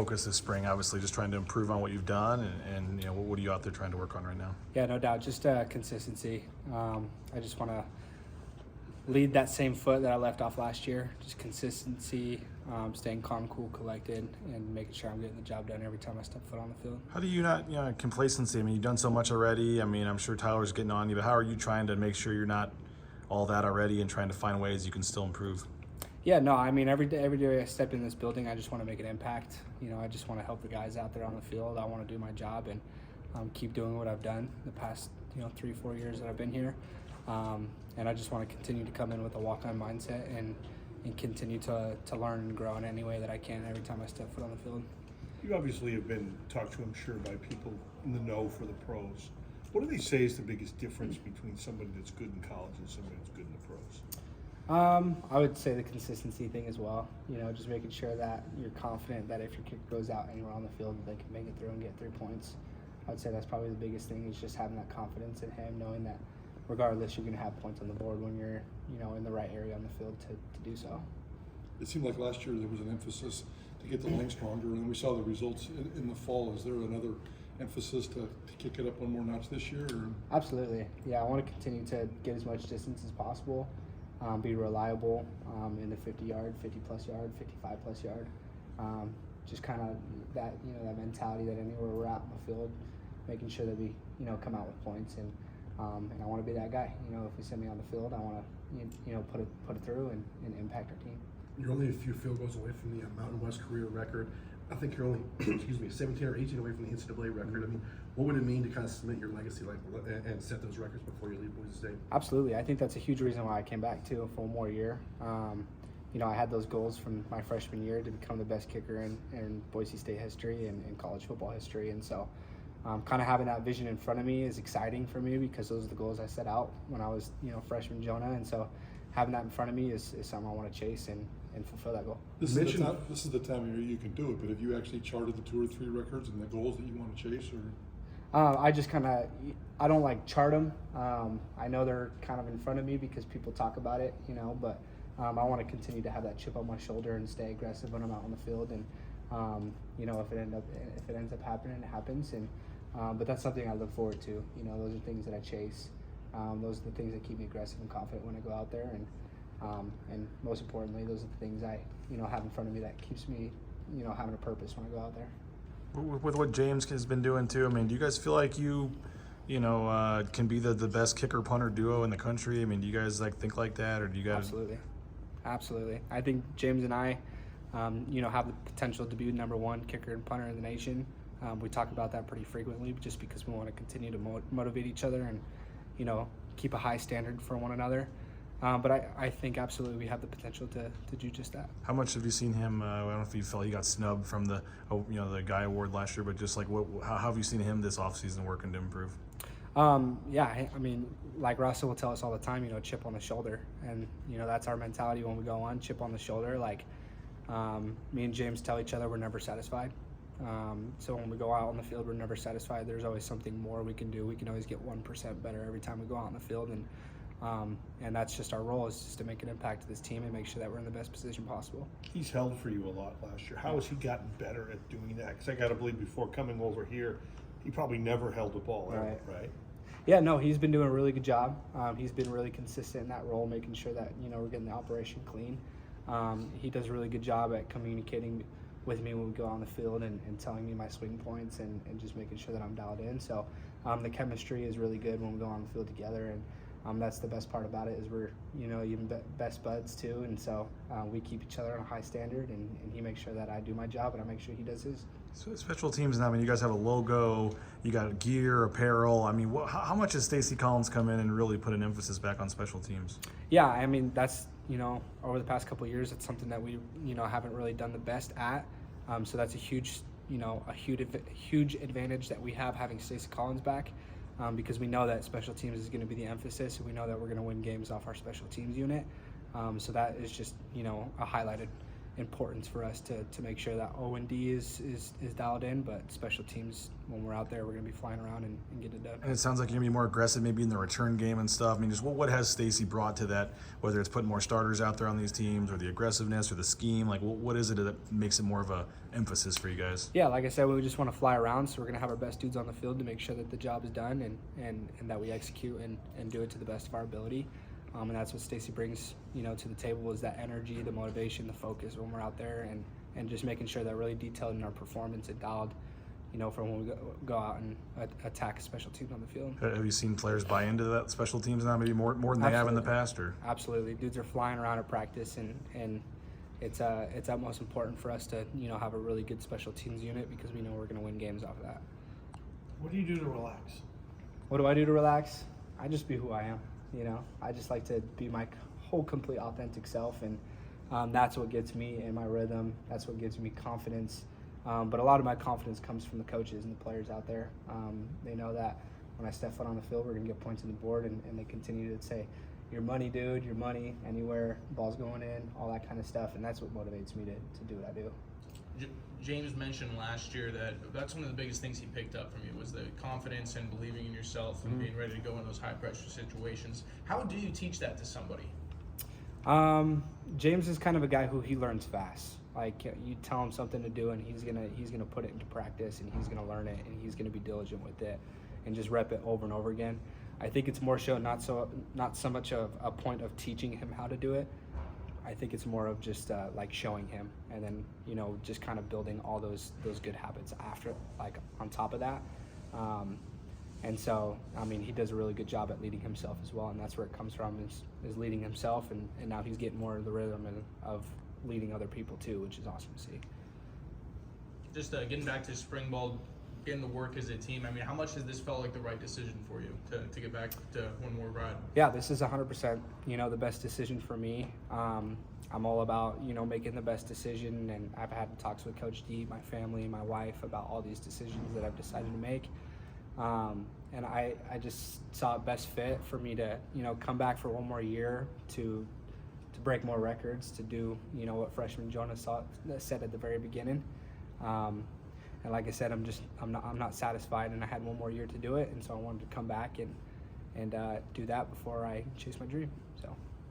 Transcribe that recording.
Focus this spring, obviously, just trying to improve on what you've done, and what are you out there trying to work on right now? Yeah, no doubt. Just consistency. I just want to lead that same foot that I left off last year. Just consistency, staying calm, cool, collected, and making sure I'm getting the job done every time I step foot on the field. How do you not, complacency? I mean, you've done so much already. I mean, I'm sure Tyler's getting on you, but how are you trying to make sure you're not all that already and trying to find ways you can still improve? Yeah, no, I mean, every day I step in this building, I just want to make an impact. I just want to help the guys out there on the field. I want to do my job and keep doing what I've done the past, 3-4 years that I've been here. And I just want to continue to come in with a walk-on mindset and continue to learn and grow in any way that I can every time I step foot on the field. You obviously have been talked to, I'm sure, by people in the know for the pros. What do they say is the biggest difference between somebody that's good in college and somebody that's good in the pros? I would say the consistency thing as well. Just making sure that you're confident that if your kick goes out anywhere on the field, they can make it through and get 3 points. I would say that's probably the biggest thing, is just having that confidence in him, knowing that regardless, you're going to have points on the board when you're, in the right area on the field to do so. It seemed like last year there was an emphasis to get the length stronger, and we saw the results in the fall. Is there another emphasis to kick it up one more notch this year? Or? Absolutely. Yeah, I want to continue to get as much distance as possible, be reliable in the 50-yard, 50-plus yard, 55-plus yard. Just kind of that, that mentality that anywhere we're at in the field, making sure that we, come out with points. And I want to be that guy. If we send me on the field, I want to, put it through and impact our team. You're only a few field goals away from the Mountain West career record. I think you're only, 17 or 18 away from the NCAA record. I mean, what would it mean to kind of cement your legacy and set those records before you leave Boise State? Absolutely. I think that's a huge reason why I came back too for one more year. I had those goals from my freshman year to become the best kicker in Boise State history and in college football history. And so kind of having that vision in front of me is exciting for me, because those are the goals I set out when I was, freshman Jonah. And so having that in front of me is something I want to chase and fulfill that goal. This is the time of year you can do it, but have you actually charted the 2 or 3 records and the goals that you want to chase? Or I just I don't like chart them. I know they're kind of in front of me because people talk about it, but I want to continue to have that chip on my shoulder and stay aggressive when I'm out on the field. And if it ends up happening, it happens. And but that's something I look forward to. Those are things that I chase. Those are the things that keep me aggressive and confident when I go out there. And most importantly, those are the things I have in front of me that keeps me having a purpose when I go out there. With what James has been doing too, I mean, do you guys feel like you can be the best kicker punter duo in the country? I mean, do you guys think like that, or do you guys? Absolutely. I think James and I, have the potential to be #1 kicker and punter in the nation. We talk about that pretty frequently, just because we want to continue to motivate each other and keep a high standard for one another. But I think absolutely we have the potential to do just that. How much have you seen him? I don't know if you felt he got snubbed from the Guy Award last year, but just how have you seen him this offseason working to improve? Yeah, I mean, like Russell will tell us all the time, chip on the shoulder, and that's our mentality when we go on, chip on the shoulder. Me and James tell each other we're never satisfied. So when we go out on the field, we're never satisfied. There's always something more we can do. We can always get 1% better every time we go out on the field, and that's just our role, is just to make an impact to this team and make sure that we're in the best position possible. He's held for you a lot last year. How has he gotten better at doing that? Because I got to believe before coming over here, he probably never held the ball ever, right? Yeah, no, he's been doing a really good job. He's been really consistent in that role, making sure that we're getting the operation clean. He does a really good job at communicating with me when we go on the field and telling me my swing points and just making sure that I'm dialed in. So the chemistry is really good when we go on the field together, and that's the best part about it, is we're even best buds too. And so we keep each other on a high standard, and he makes sure that I do my job and I make sure he does his. So special teams now, I mean, you guys have a logo, you got gear, apparel. I mean, how much has Stacey Collins come in and really put an emphasis back on special teams? Yeah, I mean, that's, over the past couple of years, it's something that we, haven't really done the best at. So that's a huge advantage that we have, having Stacey Collins back, because we know that special teams is going to be the emphasis, and we know that we're going to win games off our special teams unit. So that is just, a highlighted importance for us to make sure that O&D is dialed in, but special teams, when we're out there, we're going to be flying around and getting it done. And it sounds like you're gonna be more aggressive, maybe in the return game and stuff. I mean, just what has Stacy brought to that? Whether it's putting more starters out there on these teams, or the aggressiveness, or the scheme. Like, what is it that makes it more of a emphasis for you guys? Yeah, like I said, we just want to fly around, so we're going to have our best dudes on the field to make sure that the job is done and that we execute and do it to the best of our ability. And that's what Stacy brings, to the table, is that energy, the motivation, the focus when we're out there, and just making sure that we're really detailed in our performance and dialed, from when we go out and attack special teams on the field. Have you seen players buy into that special teams now, maybe more than they have in the past? Or Absolutely, dudes are flying around at practice, and it's utmost important for us to have a really good special teams unit, because we know we're going to win games off of that. What do you do to relax? What do I do to relax? I just be who I am. I just like to be my whole complete authentic self, and that's what gets me in my rhythm. That's what gives me confidence. But a lot of my confidence comes from the coaches and the players out there. They know that when I step foot on the field, we're going to get points on the board, and they continue to say, "Your money, dude, your money, anywhere, ball's going in," all that kind of stuff, and that's what motivates me to do what I do. James mentioned last year that's one of the biggest things he picked up from you was the confidence and believing in yourself and being ready to go in those high pressure situations. How do you teach that to somebody? James is kind of a guy who he learns fast. Like, you tell him something to do, and he's gonna put it into practice, and he's gonna learn it, and he's gonna be diligent with it, and just rep it over and over again. I think it's more so not so much of a point of teaching him how to do it. I think it's more of just like showing him, and then just kind of building all those good habits after, like, on top of that. And so, I mean, he does a really good job at leading himself as well, and that's where it comes from, is leading himself, and now he's getting more of the rhythm of leading other people too, which is awesome to see. Just getting back to spring ball, getting the work as a team. I mean, how much has this felt like the right decision for you to get back to one more ride? Yeah, this is 100%, the best decision for me. I'm all about, making the best decision, and I've had talks with Coach D, my family, my wife, about all these decisions that I've decided to make. And I just saw it best fit for me to, come back for one more year to break more records, to do, what freshman Jonah said at the very beginning. And like I said, I'm not satisfied, and I had one more year to do it, and so I wanted to come back and do that before I chase my dream. So.